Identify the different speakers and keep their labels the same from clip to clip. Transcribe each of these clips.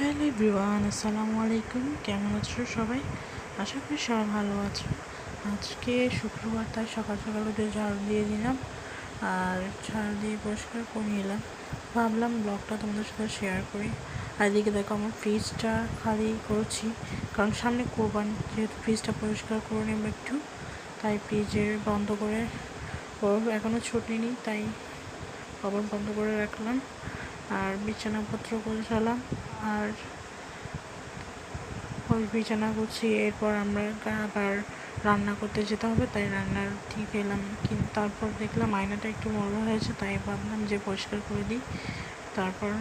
Speaker 1: Hello everyone, আসসালামু আলাইকুম। কেমন আছো সবাই? আশা করি সবাই ভালো আছো। আজকে শুক্রবার, তাই সকাল সকাল উঠে ঝাড়ু দিয়ে দিলাম আর ঝাড়ু দিয়ে পরিষ্কার করে নিলাম। ভাবলাম ব্লগটা তোমাদের সাথে শেয়ার করি। আর এদিকে দেখো আমার ফ্রিজটা খালি করছি, কারণ সামনে কোরবানি, যেহেতু ফ্রিজটা পরিষ্কার করে নেব একটু, তাই ফ্রিজে বন্ধ করে এখনও ছুটিনি, তাই আবার বন্ধ করে রাখলাম। আর বিছানাপত্র গোছালাম আর ওই বিছানা গুছিয়ে এরপর আমরা আবার রান্না করতে যেতে হবে, তাই রান্নার ঠিক এলাম। কিন্তু তারপর দেখলাম আয়নাটা একটু ময়লা হয়েছে, তাই ভাবলাম যে পরিষ্কার করে দিই। তারপর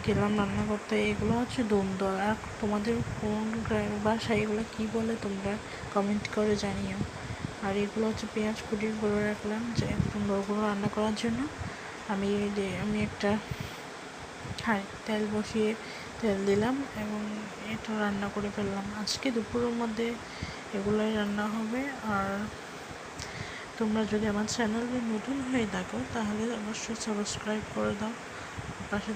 Speaker 1: গেলাম রান্না করতে। এগুলো হচ্ছে দুমদল। আর তোমাদের কোন বাসায় এগুলো কী বলে তোমরা কমেন্ট করে জানিও। আর এগুলো হচ্ছে পেঁয়াজ কুটি করে রাখলাম যে ওগুলো রান্না করার জন্য। আমি একটা তেল বসিয়ে তেল দিলাম এবং এটা রান্না করে ফেললাম। আজকে দুপুরের মধ্যে এগুলোই রান্না হবে। আর তোমরা যদি আমার চ্যানেলে নতুন হয়ে থাকো তাহলে অবশ্যই সাবস্ক্রাইব করে দাও, পাশে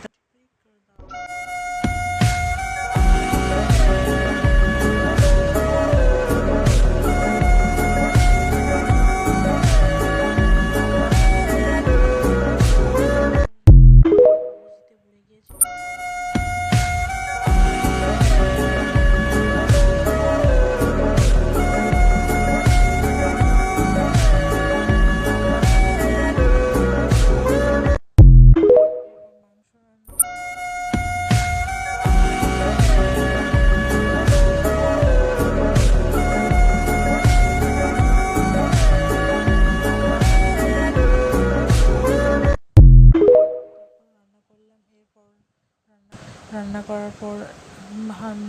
Speaker 1: রান্না করার পর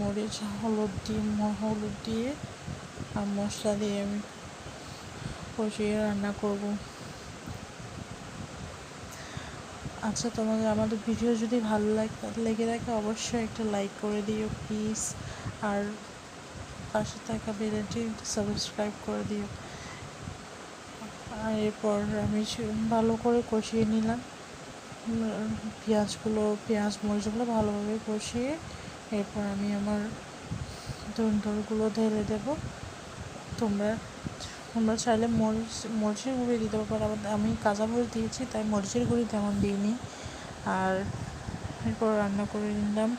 Speaker 1: মরিচ হলুদ দিয়ে আর মশলা দিয়ে আমি কষিয়ে রান্না করব। আচ্ছা, তোমাদের আমাদের ভিডিও যদি ভালো লেগে থাকে অবশ্যই একটা লাইক করে দিও প্লিজ, আর পাশে থাকা বেলটি সাবস্ক্রাইব করে দিও। আর এরপর আমি ভালো করে কষিয়ে নিলাম পেঁয়াজ মরিচগুলো ভালোভাবে কষিয়ে এরপর আমি আমার ধরগুলো ঢেলে দেবো। তোমরা চাইলে মরিচের গুঁড়ি দিতে পারো, আমি কাঁচা মরিচ দিয়েছি তাই মরিচের গুঁড়ি তেমন দিইনি। আর এরপর রান্না করে নিলাম।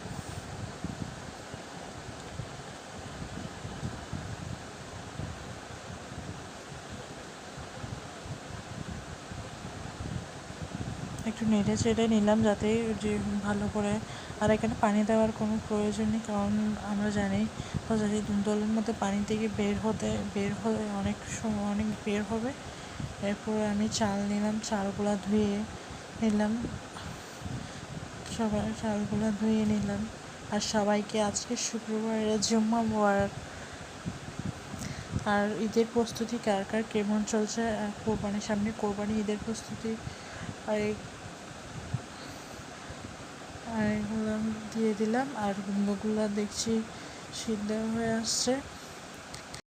Speaker 1: একটু নেড়ে চেড়ে নিলাম যাতে যে ভালো করে। আর এখানে পানি দেওয়ার কোনো প্রয়োজন নেই, কারণ আমরা জানি দলের মধ্যে পানি থেকে বের হয়ে অনেক সময় অনেক বের হবে। এরপরে আমি চাল নিলাম, চালগুলো ধুয়ে নিলাম, চালগুলো ধুয়ে নিলাম। আর সবাইকে আজকে শুক্রবারের জুম্মা মোবারক। আর ঈদের প্রস্তুতি কার কার কেমন চলছে? কোরবানির সামনে ঈদের প্রস্তুতি। আর এগুলো দিয়ে দিলাম। আর কুমড়োগুলো দেখছি সিদ্ধ হয়ে আসছে।